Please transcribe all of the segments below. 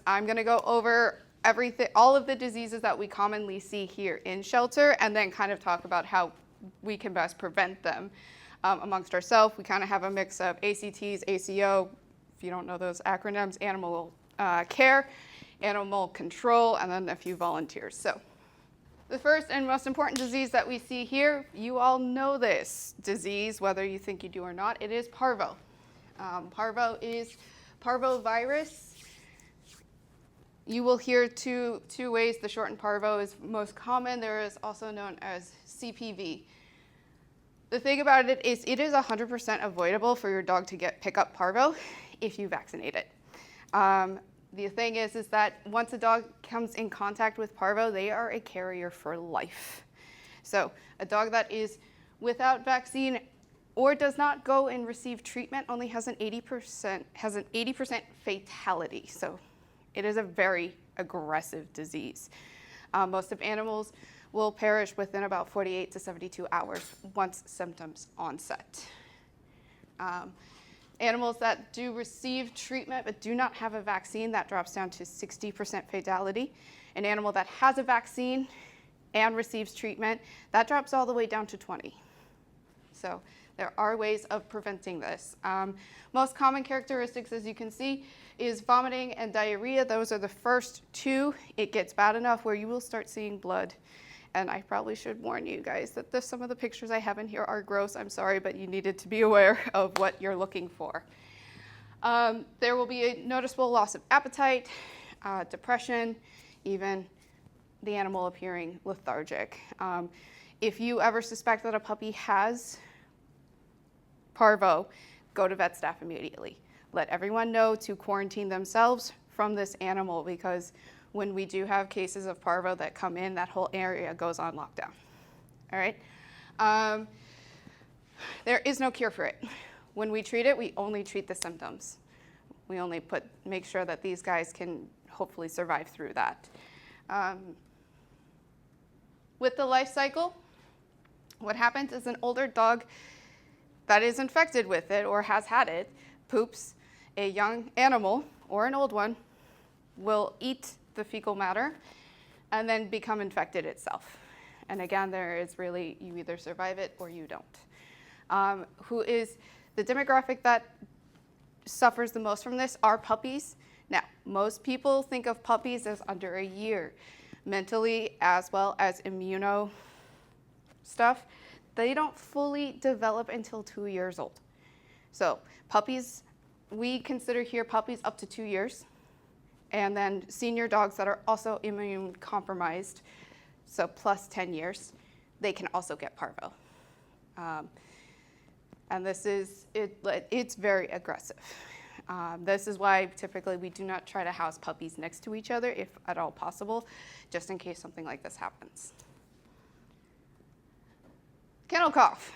I'm going to go over all of the diseases that we commonly see here in shelter, and then kind of talk about how we can best prevent them amongst ourselves. We kind of have a mix of ACTs, ACO, if you don't know those acronyms, animal care, animal control, and then a few volunteers. So the first and most important disease that we see here, you all know this disease, whether you think you do or not, it is parvo. Parvo is parvovirus. You will hear two ways. The shortened parvo is most common. There is also known as CPV. The thing about it is 100% avoidable for your dog to pick up parvo if you vaccinate it. The thing is that once a dog comes in contact with parvo, they are a carrier for life. So a dog that is without vaccine or does not go and receive treatment only has an 80% fatality. So it is a very aggressive disease. Most of animals will perish within about 48 to 72 hours once symptoms onset. Animals that do receive treatment but do not have a vaccine, that drops down to 60% fatality. An animal that has a vaccine and receives treatment, that drops all the way down to 20. So there are ways of preventing this. Most common characteristics, as you can see, is vomiting and diarrhea. Those are the first two. It gets bad enough where you will start seeing blood. And I probably should warn you guys that some of the pictures I have in here are gross. I'm sorry, but you needed to be aware of what you're looking for. There will be a noticeable loss of appetite, depression, even the animal appearing lethargic. If you ever suspect that a puppy has parvo, go to vet staff immediately. Let everyone know to quarantine themselves from this animal, because when we do have cases of parvo that come in, that whole area goes on lockdown. All right? There is no cure for it. When we treat it, we only treat the symptoms. We only make sure that these guys can hopefully survive through that. With the life cycle, what happens is an older dog that is infected with it or has had it poops. A young animal or an old one will eat the fecal matter and then become infected itself. And again, there is really, you either survive it or you don't. Who is the demographic that suffers the most from this are puppies. Now, most people think of puppies as under a year. Mentally, as well as immuno stuff, they don't fully develop until 2 years old. So puppies, we consider here puppies up to 2 years. And then senior dogs that are also immune compromised, so plus 10 years, they can also get parvo. And this is, it's very aggressive. This is why typically we do not try to house puppies next to each other if at all possible, just in case something like this happens. Kennel cough.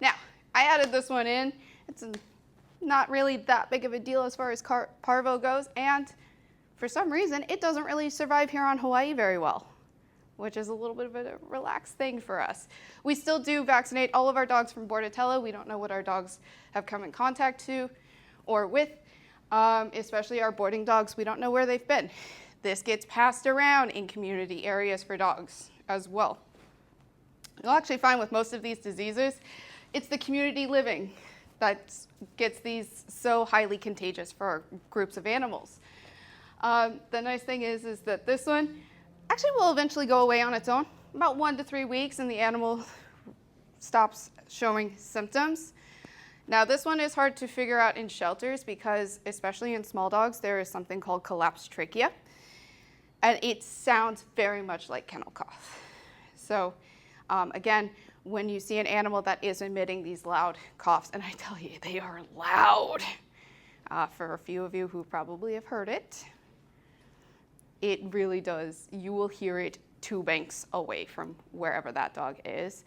Now, I added this one in. It's not really that big of a deal as far as parvo goes, and for some reason, it doesn't really survive here on Hawaii very well, which is a little bit of a relaxed thing for us. We still do vaccinate all of our dogs from Bordetella. We don't know what our dogs have come in contact to or with, especially our boarding dogs. We don't know where they've been. This gets passed around in community areas for dogs as well. You'll actually find with most of these diseases, it's the community living that gets these so highly contagious for groups of animals. The nice thing is that this one actually will eventually go away on its own, about 1 to 3 weeks, and the animal stops showing symptoms. Now, this one is hard to figure out in shelters because, especially in small dogs, there is something called collapsed trachea, and it sounds very much like kennel cough. So, again, when you see an animal that is emitting these loud coughs, and I tell you, they are loud, for a few of you who probably have heard it, it really does. You will hear it 2 banks away from wherever that dog is.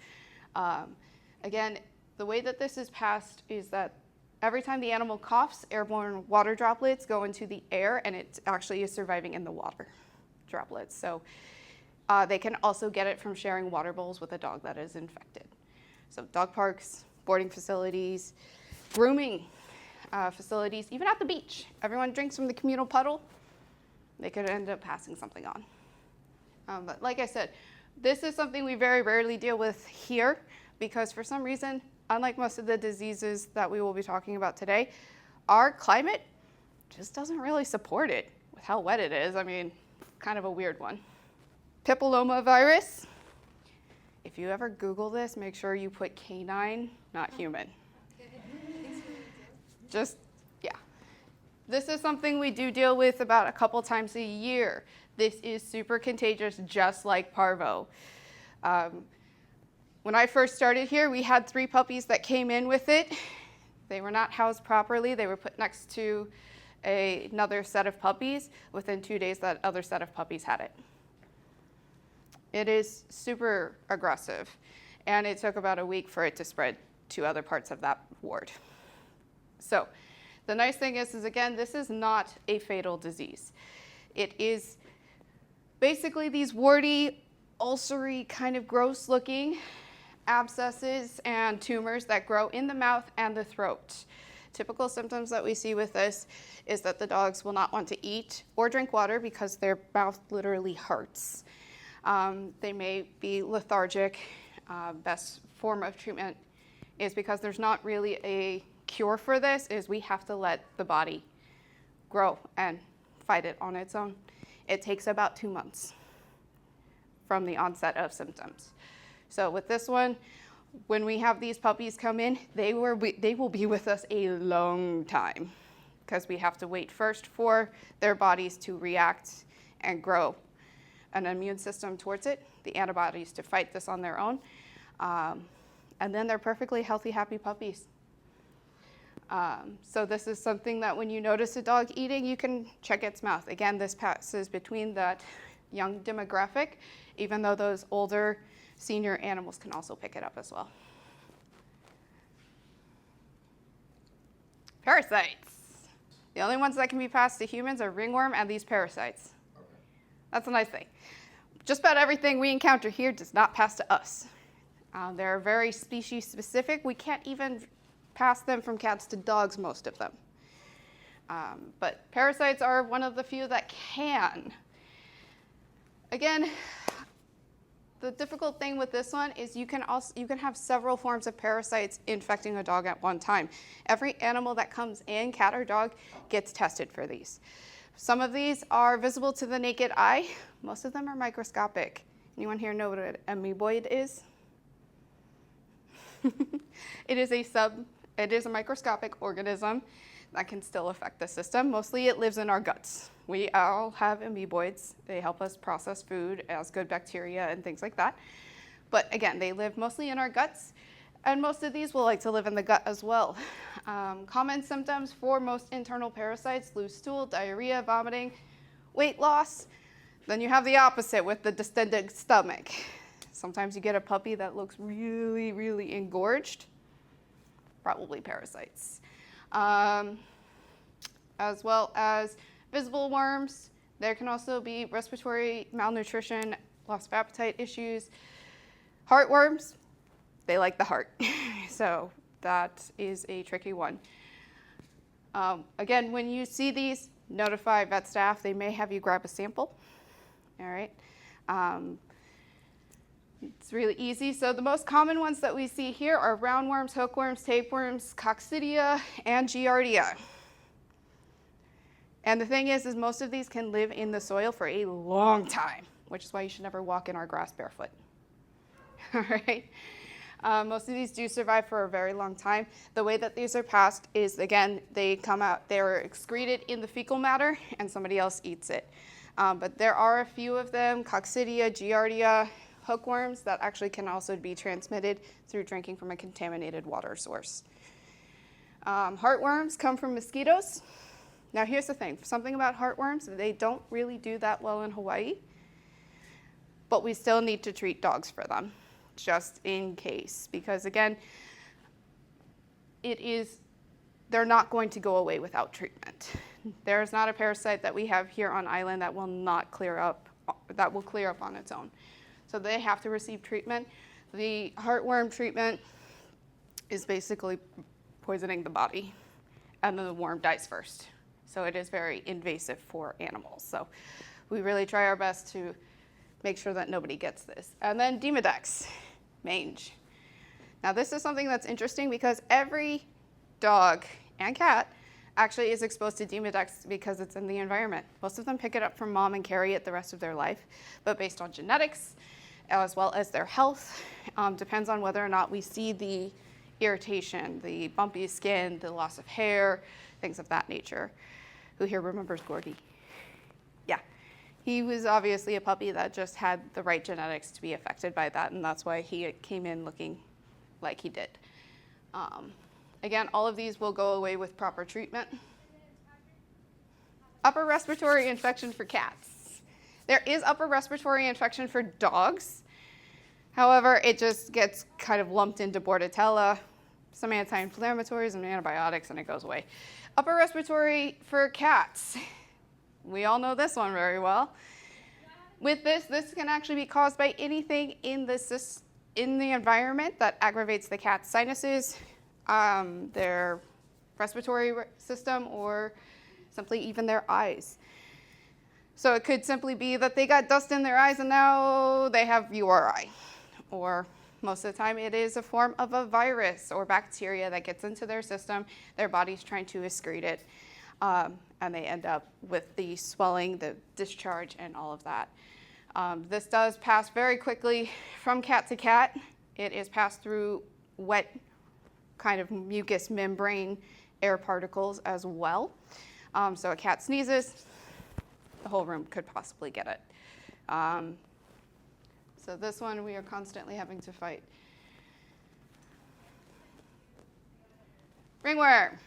Again, the way that this is passed is that every time the animal coughs, airborne water droplets go into the air, and it actually is surviving in the water droplets. So they can also get it from sharing water bowls with a dog that is infected. So dog parks, boarding facilities, grooming facilities, even at the beach. Everyone drinks from the communal puddle. They could end up passing something on. But like I said, this is something we very rarely deal with here because for some reason, unlike most of the diseases that we will be talking about today, our climate just doesn't really support it with how wet it is. I mean, kind of a weird one. Papillomavirus. If you ever Google this, make sure you put canine, not human. Just, yeah. This is something we do deal with about a couple times a year. This is super contagious, just like parvo. When I first started here, we had 3 puppies that came in with it. They were not housed properly. They were put next to another set of puppies. Within 2 days, that other set of puppies had it. It is super aggressive, and it took about a week for it to spread to other parts of that ward. So the nice thing is again, this is not a fatal disease. It is basically these warty, ulcery, kind of gross-looking abscesses and tumors that grow in the mouth and the throat. Typical symptoms that we see with this is that the dogs will not want to eat or drink water because their mouth literally hurts. They may be lethargic. Best form of treatment is because there's not really a cure for this, is we have to let the body grow and fight it on its own. It takes about 2 months from the onset of symptoms. So with this one, when we have these puppies come in, they will be with us a long time because we have to wait first for their bodies to react and grow an immune system towards it, the antibodies to fight this on their own, and then they're perfectly healthy, happy puppies. So this is something that when you notice a dog eating, you can check its mouth. Again, this passes between that young demographic, even though those older senior animals can also pick it up as well. Parasites. The only ones that can be passed to humans are ringworm and these parasites. Okay. That's a nice thing. Just about everything we encounter here does not pass to us. They're very species specific. We can't even pass them from cats to dogs, most of them. But parasites are one of the few that can. Again, the difficult thing with this one is you can have several forms of parasites infecting a dog at one time. Every animal that comes in, cat or dog, gets tested for these. Some of these are visible to the naked eye. Most of them are microscopic. Anyone here know what an amoeboid is? It is a microscopic organism that can still affect the system. Mostly it lives in our guts. We all have amoeboids. They help us process food as good bacteria and things like that. But again, they live mostly in our guts, and most of these will like to live in the gut as well. Common symptoms for most internal parasites: loose stool, diarrhea, vomiting, weight loss. Then you have the opposite with the distended stomach. Sometimes you get a puppy that looks really, really engorged. Probably parasites. As well as visible worms. There can also be respiratory malnutrition, loss of appetite issues. Heartworms, they like the heart. So that is a tricky one. Again, when you see these, notify vet staff. They may have you grab a sample. All right. It's really easy. So the most common ones that we see here are roundworms, hookworms, tapeworms, coccidia, and giardia. And the thing is most of these can live in the soil for a long time, which is why you should never walk in our grass barefoot. All right. Most of these do survive for a very long time. The way that these are passed is, again, they come out, they're excreted in the fecal matter, and somebody else eats it. But there are a few of them, coccidia, giardia, hookworms, that actually can also be transmitted through drinking from a contaminated water source. Heartworms come from mosquitoes. Now here's the thing, something about heartworms, they don't really do that well in Hawaii, but we still need to treat dogs for them, just in case, because again, they're not going to go away without treatment. There's not a parasite that we have here on island that will not clear up, that will clear up on its own. So they have to receive treatment. The heartworm treatment is basically poisoning the body, and then the worm dies first. So it is very invasive for animals. So we really try our best to make sure that nobody gets this. And then Demodex, mange. Now this is something that's interesting because every dog and cat actually is exposed to Demodex because it's in the environment. Most of them pick it up from mom and carry it the rest of their life, but based on genetics, as well as their health, depends on whether or not we see the irritation, the bumpy skin, the loss of hair, things of that nature. Who here remembers Gordy? Yeah, he was obviously a puppy that just had the right genetics to be affected by that, and that's why he came in looking like he did. Again, all of these will go away with proper treatment. Upper respiratory infection for cats. There is upper respiratory infection for dogs. However, it just gets kind of lumped into Bordetella, some anti-inflammatories and antibiotics, and it goes away. Upper respiratory for cats. We all know this one very well. With this can actually be caused by anything in the environment that aggravates the cat's sinuses, their respiratory system, or simply even their eyes. So it could simply be that they got dust in their eyes and now they have URI. Or most of the time it is a form of a virus or bacteria that gets into their system, their body's trying to excrete it, and they end up with the swelling, the discharge, and all of that. This does pass very quickly from cat to cat. It is passed through wet kind of mucous membrane air particles as well. So a cat sneezes, the whole room could possibly get it. So this one we are constantly having to fight. Ringworm.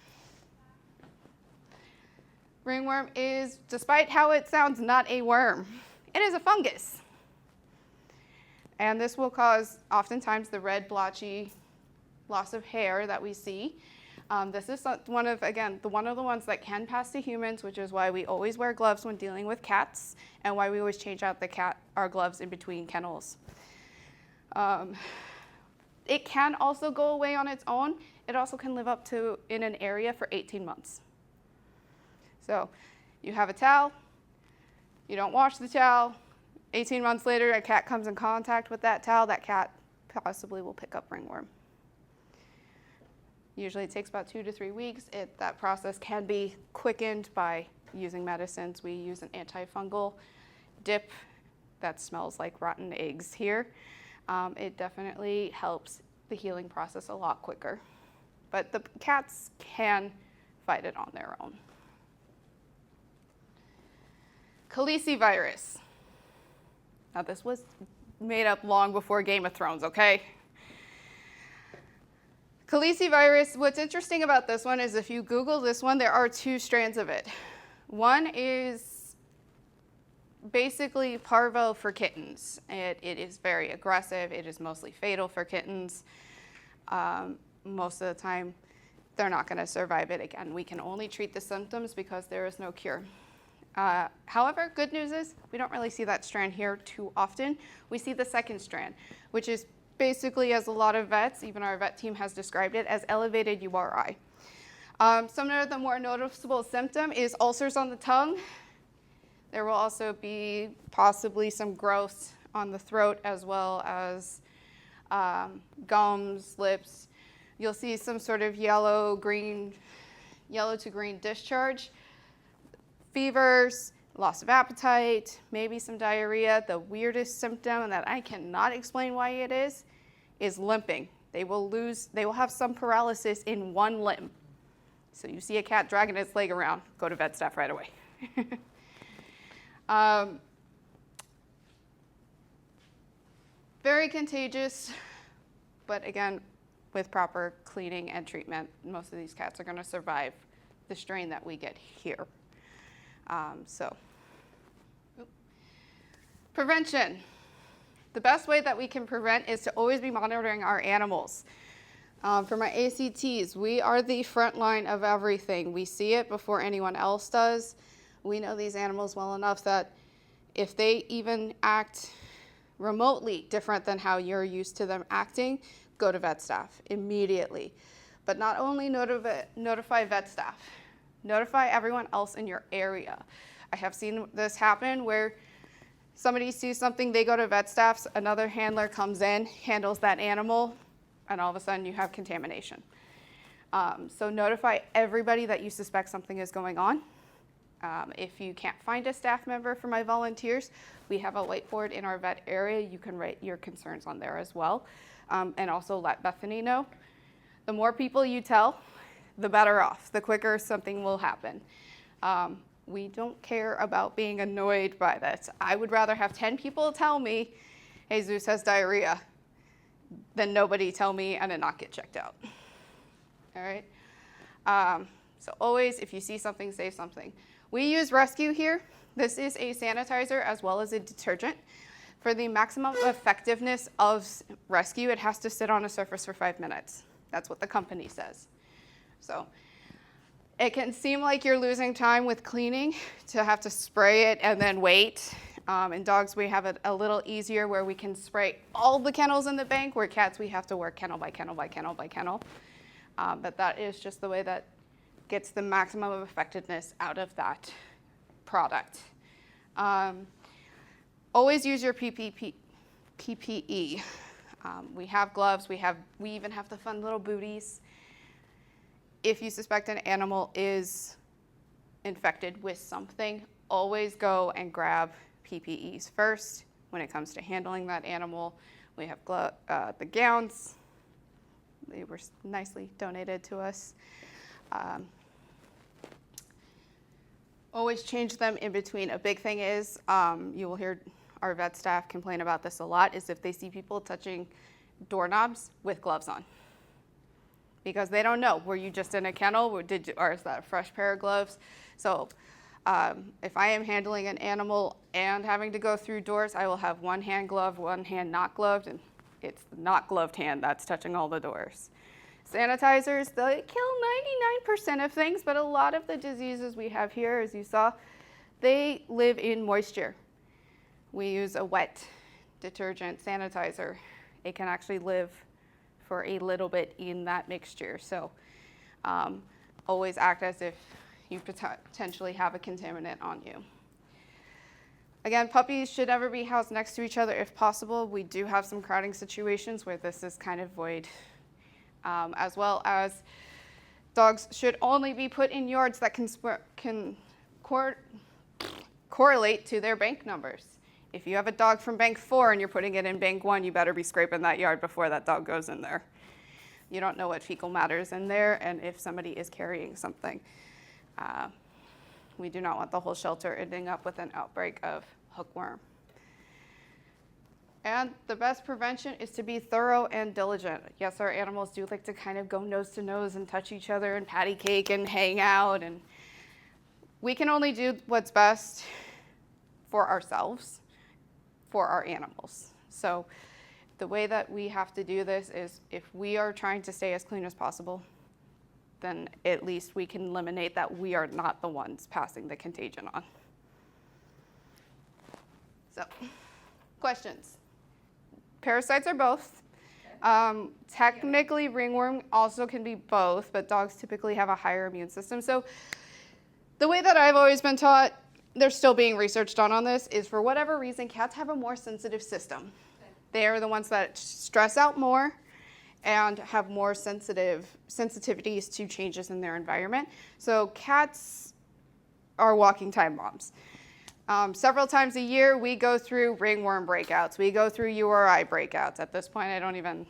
Ringworm is, despite how it sounds, not a worm. It is a fungus. And this will cause oftentimes the red blotchy loss of hair that we see. This is one of the ones that can pass to humans, which is why we always wear gloves when dealing with cats and why we always change out our gloves in between kennels. It can also go away on its own. It also can live up to in an area for 18 months. So you have a towel, you don't wash the towel, 18 months later a cat comes in contact with that towel, that cat possibly will pick up ringworm. Usually it takes about 2 to 3 weeks. That process can be quickened by using medicines. We use an antifungal dip that smells like rotten eggs here. It definitely helps the healing process a lot quicker. But the cats can fight it on their own. Kaua'i virus. Now this was made up long before Game of Thrones, okay? Kaua'i virus, what's interesting about this one is if you Google this one, there are 2 strands of it. One is basically parvo for kittens. It is very aggressive. It is mostly fatal for kittens. Most of the time, they're not going to survive it. Again, we can only treat the symptoms because there is no cure. However, good news is we don't really see that strand here too often. We see the second strand, which is basically, as a lot of vets, even our vet team has described it, as elevated URI. Some of the more noticeable symptom is ulcers on the tongue. There will also be possibly some growths on the throat as well as gums, lips. You'll see some sort of yellow to green discharge, fevers, loss of appetite, maybe some diarrhea. The weirdest symptom, and that I cannot explain why it is limping. They will have some paralysis in one limb. So you see a cat dragging its leg around, go to vet staff right away. Very contagious, but again, with proper cleaning and treatment, most of these cats are going to survive the strain that we get here. Prevention. The best way that we can prevent is to always be monitoring our animals. For my ACTs, we are the front line of everything. We see it before anyone else does. We know these animals well enough that if they even act remotely different than how you're used to them acting, go to vet staff immediately. But not only notify vet staff, Notify everyone else in your area. I have seen this happen where somebody sees something, they go to vet staff, another handler comes in, handles that animal, and all of a sudden you have contamination. So notify everybody that you suspect something is going on. If you can't find a staff member for my volunteers, we have a whiteboard in our vet area. You can write your concerns on there as well, and also let Bethany know. The more people you tell, the better off, the quicker something will happen. We don't care about being annoyed by this. I would rather have 10 people tell me, hey, Zeus has diarrhea, than nobody tell me and it not get checked out. All right? So always, if you see something, say something. We use Rescue here. This is a sanitizer as well as a detergent. For the maximum effectiveness of Rescue, it has to sit on a surface for 5 minutes. That's what the company says. So it can seem like you're losing time with cleaning to have to spray it and then wait. In dogs, we have it a little easier where we can spray all the kennels in the bank, where cats, we have to work kennel by kennel by kennel by kennel. But that is just the way that gets the maximum of effectiveness out of that product. Always use your PPE. We have gloves, we even have the fun little booties. If you suspect an animal is infected with something, always go and grab PPEs first. When it comes to handling that animal, we have the gowns. They were nicely donated to us. Always change them in between. A big thing is, you will hear our vet staff complain about this a lot, is if they see people touching doorknobs with gloves on. Because they don't know, were you just in a kennel, or is that a fresh pair of gloves? So if I am handling an animal and having to go through doors, I will have one hand gloved, one hand not gloved, and it's the not gloved hand that's touching all the doors. Sanitizers, they kill 99% of things, but a lot of the diseases we have here, as you saw, they live in moisture. We use a wet detergent sanitizer. It can actually live for a little bit in that mixture. So always act as if you potentially have a contaminant on you. Again, puppies should never be housed next to each other if possible. We do have some crowding situations where this is kind of void. As well as dogs should only be put in yards that can correlate to their bank numbers. If you have a dog from bank 4 and you're putting it in bank 1, you better be scraping that yard before that dog goes in there. You don't know what fecal matter is in there and if somebody is carrying something. We do not want the whole shelter ending up with an outbreak of hookworm. And the best prevention is to be thorough and diligent. Yes, our animals do like to kind of go nose to nose and touch each other and patty cake and hang out. And we can only do what's best for ourselves, for our animals. So the way that we have to do this is if we are trying to stay as clean as possible, then at least we can eliminate that we are not the ones passing the contagion on. So, questions? Parasites are both. Technically, ringworm also can be both, but dogs typically have a higher immune system. So the way that I've always been taught, they're still being researched on this, is for whatever reason, cats have a more sensitive system. They are the ones that stress out more and have more sensitivities to changes in their environment. So cats are walking time bombs. Several times a year, we go through ringworm breakouts. We go through URI breakouts. At this point, I don't even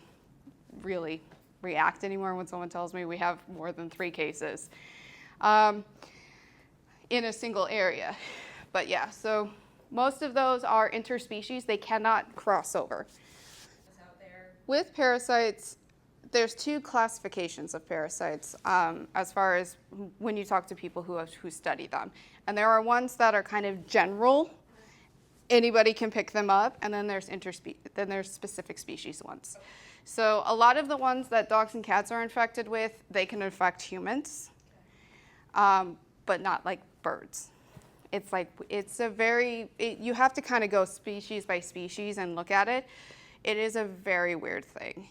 really react anymore when someone tells me we have more than 3 cases in a single area. But yeah, so most of those are interspecies. They cannot cross over. With parasites, there's 2 classifications of parasites as far as when you talk to people who study them. And there are ones that are kind of general. Anybody can pick them up. And then there's specific species ones. So a lot of the ones that dogs and cats are infected with, they can infect humans, but not like birds. You have to kind of go species by species and look at it. It is a very weird thing.